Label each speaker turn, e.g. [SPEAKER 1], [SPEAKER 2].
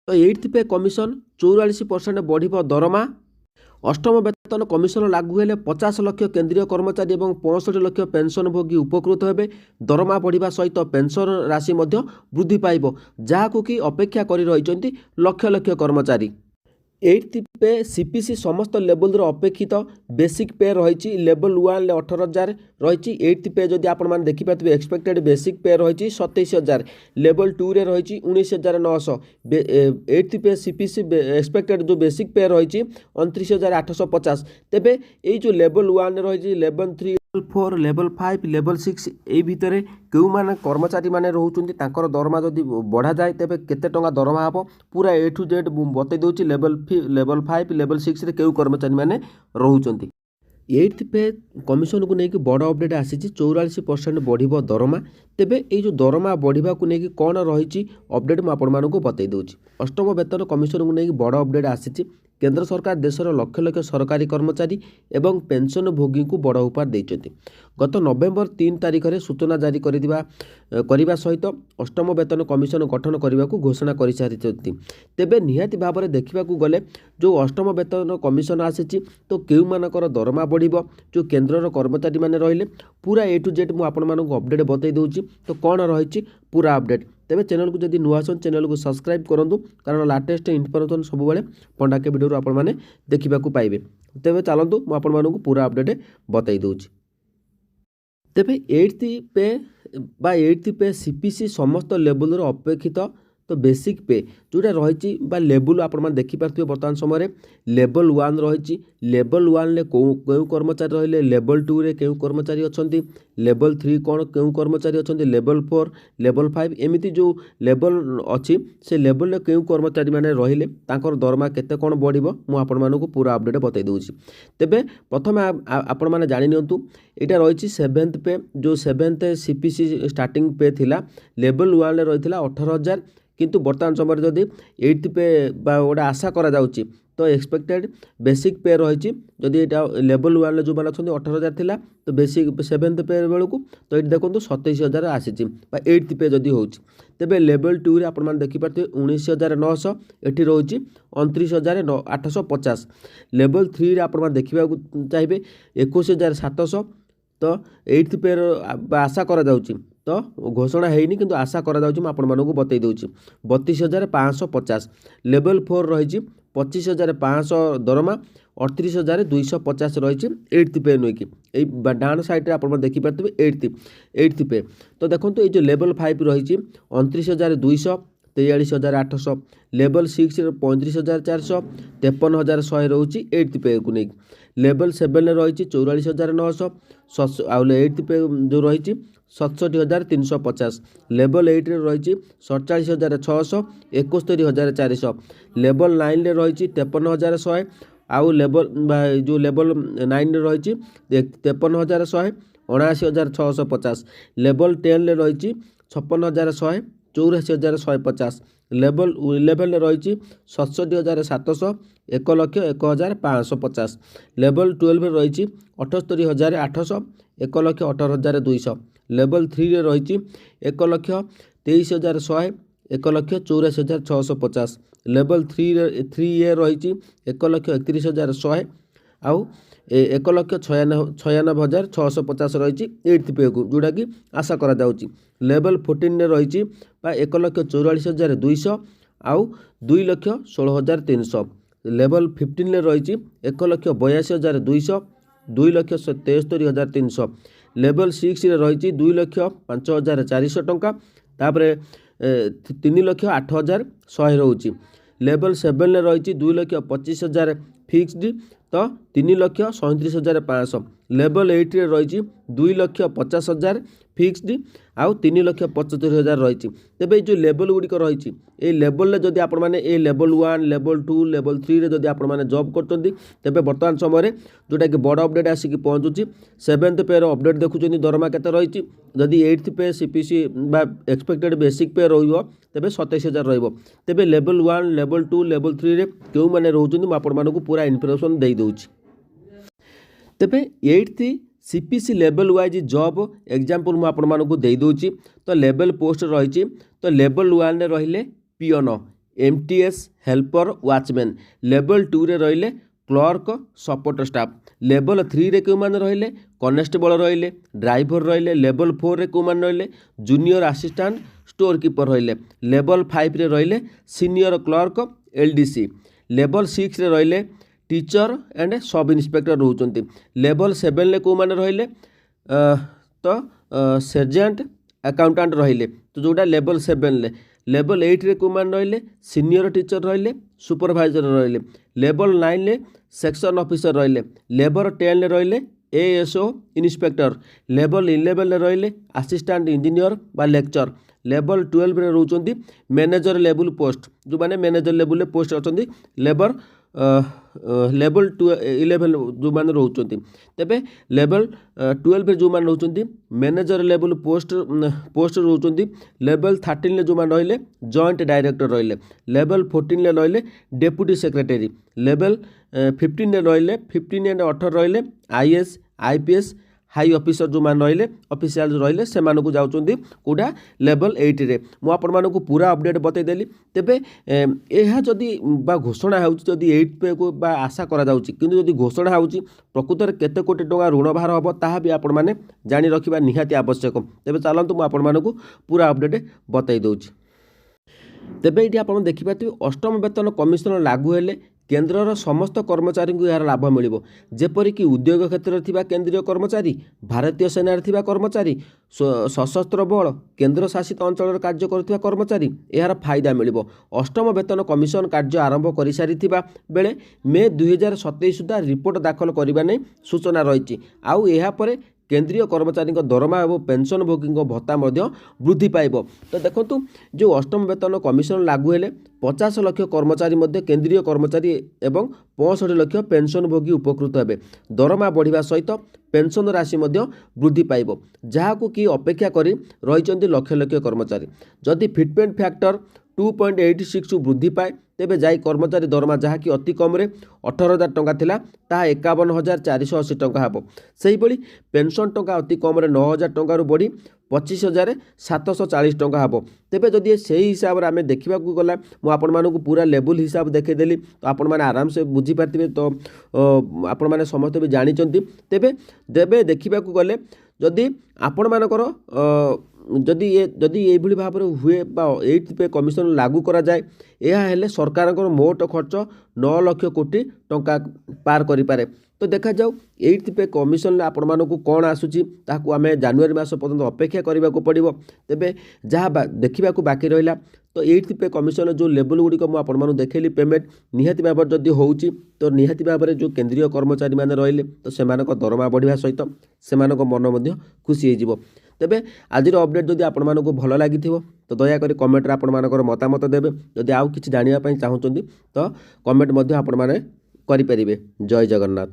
[SPEAKER 1] तो 8th पे commission 44% बढ़िबो दरमा। अष्टम वेतन कमिशन लागू हेले 50 लाख केंद्रीय कर्मचारी और 65 लाख पेंशनभोगी उपकृत हेबे। दरमा बढ़िबा सहित पेंशन राशि मध्य वृद्धि पाइबो, जाहाकु कि अपेक्षा करि रहिचंती लक्ष लक्ष कर्मचारी। 8th पे सीपीसी समस्त लेवल अपेक्षित बेसिक पे रही लेवल 1 18,000 रही। 8th पे जदि आपण मैंने देखिपे एक्सपेक्टेड बेसिक पे रही 27,000, लेवल 2 रे रही 19,900। 8th पे सीपीसी एक्सपेक्टेड जो बेसिक पे रही 29,850। तेबे ये जो लेवल 1 रही लेवल 3 लेवल 4 लेवल 5 लेवल 6 ये भितर क्यों माने कर्मचारी माने रोचुंती तांकर दरमा जदि बढ़ा जाए तेबे केते टंका दरमा हबो पूरा ए टू जेड बतई दउची। लेवल 5 लेवल 6 रे क्यों कर्मचारी माने रोचुंती। 8th पे कमिशन को लेकिन बड़ अपडेट आसी 44% बढ़िबो दरमा। तेबे ये जो दरमा बढ़िबा को लेकिन कौन रही अपडेट मुझे आपण मानक बतई दूची। अष्टम वेतन कमिशन को लेकिन बड़ अपडेट आसी। केंद्र सरकार देशर लक्ष लक्ष सरकारी कर्मचारी एवं पेंशन भोगी को बड़ उपहार देइचंती। गत नवेम्बर 3 तारिख में सूचना जारी करने सहित अष्टम वेतन कमिशन गठन करने को घोषणा कर सारी। तेबे निहाती भाव में देखा गले जो अष्टम वेतन कमिशन आसी तो क्यों मानकर दरमा बढ़िबो, जो केंद्र कर्मचारी माने रहिले पूरा ए टू जेड मुझे अपडेट बतई दूची। तो कौन रही पूरा अपडेट तेबे चैनल को जदि नुआ सन चैनल को सब्सक्राइब करूँ, कारण लाटेस्ट इनफॉरमेशन सब बेले पंडा के वीडियो आपण मैंने देखा पाइबे। तेबे चलतु मुझे पूरा अपडेट बतई दूची। तेबे 8th पे सीपीसी समस्त लेवल अपेक्षित तो बेसिक पे जोटा रही लेवल आप देखिपे बर्तमान समय लेवल 1 रही। लेवल 1 ले क्यों कर्मचारी रहिले, लेवल 2 रे क्यों कर्मचारी अछंती, लेवल 3 कौन क्यों कर्मचारी अछंती, लेवल 4 लेवल 5 एमिति जो लेवल अच्छी से लेवल ले क्यों कर्मचारी माने रहिले तांकर दरमा केते कौन बढ़िबो मु आपण मानकु पूरा अपडेट बतई दूची। तेबे प्रथम आपण माने जानि नियंतु एटा रही 7th पे जो 7th सीपीसी स्टार्टिंग पे थिला लेवल 1 ले रहिथिला 18,000, किंतु वर्तमान समय जदि 8th पे गोटे आशा करा जाउची तो एक्सपेक्टेड बेसिक पे रही जदि एटा लेवल 1 जो मैंने अच्छा 18,000 थिला तो बेसिक 7th पे बेलू तो ये देखो 27,000 आसी 8th पे जदि हो। तेबे लेवल 2 रे आपण माने देखिपारे 19,900 एठी रही 29,850। लेवल 3 रे आपण माने देखिबा चाहिए 21,700। तो 8th पे आशा करा जाउची तो घोषणा है कि आशा करा बतई दूची 32,550। लेवल 4 रही 25,500 दरमा 38,250 रही 8th पे नुई कि डाण साइड आप देखिपारे 8th पे। तो देखो ये जो लेवल 5 रही 29,200 43,800। लेवल 6 35,400 53,100 रोची 8th पे को नहीं। लेवल 7 रही 44,900 8th पे जो रही 67,350। लेवल 8 रही 47,600 71,400। लेवल 9 रही 53,100 आउ लेवल जो लेवल 9 रही 53,100 79,650। लेवल 10 रही 56,100 84,150। लेवल 11 रही 67,700 1,01,550। लेवल 12 रही 78,800 1,18,200। लेवल 3 रे रही 1,23,100 1,84,650। लेवल 3A रही 1,31,100 आउ 1,96,650 रही 8th पे को जोटा कि आशा करा जाउची। लेवल 14 रही 1,44,200 आउ 2,16,300। लेवल 15 रही 1,82,200 2,73,300। लेवल 6 रही 2,05,400 टंका तापर 3,08,100 रोची। लेवल 7 रही 2,25,000 फिक्सड तो 3,37,500। लेवल 8 रही 2,50,000 फिक्सड आउ 3,75,000 रही। तेबे जो लेवल गुड़िक रही ये लेवल जदि आपण माने ए लेवल 1 लेवल 2 लेवल 3 रे जदि आपण माने जॉब करते तेबे वर्तमान समय जोटा कि बड़ अपडेट आसिक पहुँचुची 7th पे अपडेट देखुं दरमा केते रही। जदि 8th पे सीपीसी एक्सपेक्टेड बेसिक पे रहिबो तेबे 27,000 रहिबो। तेबे लेवल 1 लेवल 2 लेवल 3 रे क्यों माने रहउचंदी आपण मानकु पूरा इन्फॉर्मेशन दे दूची। तेबे 8th CPC level wise job example मु आपण मानकु दे दूची। तो लेवल पोस्ट रही तो लेवल 1 रे रहिले peon MTS helper watchman level 2 रे रहिले क्लर्क सपोर्ट स्टाफ लेवल 3 रे क्यों माने रहिले कनेस्टेबल रहिले ड्राइवर रहिले लेवल 4 रे क्यों माने रहिले जूनियर असिस्टेंट स्टोर कीपर रहिले लेवल 5 रे रहिले सीनियर क्लर्क LDC लेवल 6 रे रहिले टीचर एंड सब इन्स्पेक्टर रोचंती लेवल 7 रे क्यों माने रहिले तो सर्जेंट अकाउंटेंट रहिले तो जोटा लेवल 7 ले लेवल 8 रे क्यों मान रहिले सीनियर टीचर रहिले सुपरवाइजर रहिले लेवल 9 ले सेक्शन ऑफिसर रहिले लेवल 10 ले रहिले ASO इन्स्पेक्टर लेवल 11 ले रहिले असिस्टेंट इंजीनियर बा लेक्चर लेवल 12 रे रोचंती मैनेजर लेवल पोस्ट जो माने मैनेजर लेवल पोस्ट अछंती लेवल 11 जो मैंने रोचंती तेबे लेवल 12 जो मैंने रोचंती मैनेजर लेवल पोस्ट रोचंती लेवल 13 जो मैंने रहिले जॉइंट डायरेक्टर रहिले लेवल 14 ले रहिले डेप्यूटी सेक्रेटरी लेवल 15 ले रहिले 15 एंड 18 रहिले IS IPS हाई ऑफिसर जो मान रहिले ऑफिशियल जो रहिले से मानकु जाउचंदी कोडा लेवल 8 रे मु आपण मानकु पूरा अपडेट बतै देली तेबे एहा जदी बा घोषणा होउची जदी 8 पे को बा आशा करा जाउची किंतु जदी घोषणा होउची प्रकृतर केते कोटी टंका ऋण भार हबो ताहा भी आपण माने जानि रखिबा निहाती आवश्यक तेबे चालंतु मु आपण मानकु पूरा अपडेट बतै दउची तेबे एटी आपण देखि पाथि अष्टम वेतन कमिशन लागू हेले केन्द्रर समस्त कर्मचारी को यार लाभ मिलिबो जेपरिक उद्योग क्षेत्र थिबा केंद्रीय कर्मचारी भारतीय सेना थिबा कर्मचारी सशस्त्र बल केन्द्र शासित अंचल कार्य करुवा कर्मचारी यार फायदा मिलिबो अष्टम वेतन कमिशन कार्य आरंभ कर सारी बेले मे 2027 सुधा रिपोर्ट दाखल करने नहीं सूचना रही आउ या परे केंद्रीय कर्मचारी दरमा और पेंशन भोगी भत्ता वृद्धि पाइब तो देखो जो अष्टम वेतन कमिशन लागू हेले 50 लाख कर्मचारी केंद्रीय कर्मचारी एवं 65 लाख पेंशन भोगी उपकृत हेबे दरमा बढ़िया सहित पेंशन राशि वृद्धि पाइब जहाकू कि अपेक्षा करी रही लक्ष लक्ष कर्मचारी जदि फिटमेंट फैक्टर 2.86 वृद्धि पाए तेबे जाई कर्मचारी दरमा जहाँकि अति कम 18,000 टंका थिला ताहा 51,480 टंका हेबो सेही बळी पेंशन टंका अति कम 9,000 टंका बढ़ी 25,740 टंका हेबो तेबे जदि सेही हिसाब रे आमे देखिबा को गला मु आपण मानकु पूरा लेवल हिसाब देखे देली तो आपण माने आराम से बुझी पारथिबे तो आपण माने समस्त भी जानि चंती तेबे देबे देखिबा को गले जदि आपण मानकर जदि ये भाव में हुए 8 पे कमिशन लागू करा जाए यह हेले सरकार मोट खर्च 9 लाख कोटी टंका पार करि पारे तो देखा जाऊ 8 पे कमिशन आपण मानकु कोन आसुची ताकू आमे जनवरी मास पर्यंत अपेक्षा करबा को पड़िबो तेबे जहाँ देखा बाकी रहिला तो 8 पे कमिशन जो लेवल गुड़ी को आपण मानु देखेली पेमेंट निहाती भाव जदि होउची तो निहाती भाव में जो केंद्रीय कर्मचारी माने रहिले तो सेमानक दरमा बढ़िया सहित सेमानक मन मध्ये खुशी हो जिवो तेबे आज अपडेट जदि आपण मानकु भल लागि तो दयाकोरी कमेंट रे आपण मानकर मतामत देबे जदि आउ किछि जानिया पई चाहुचंदी तो कमेंट मध्ये आपण माने करि परिबे जय जगन्नाथ।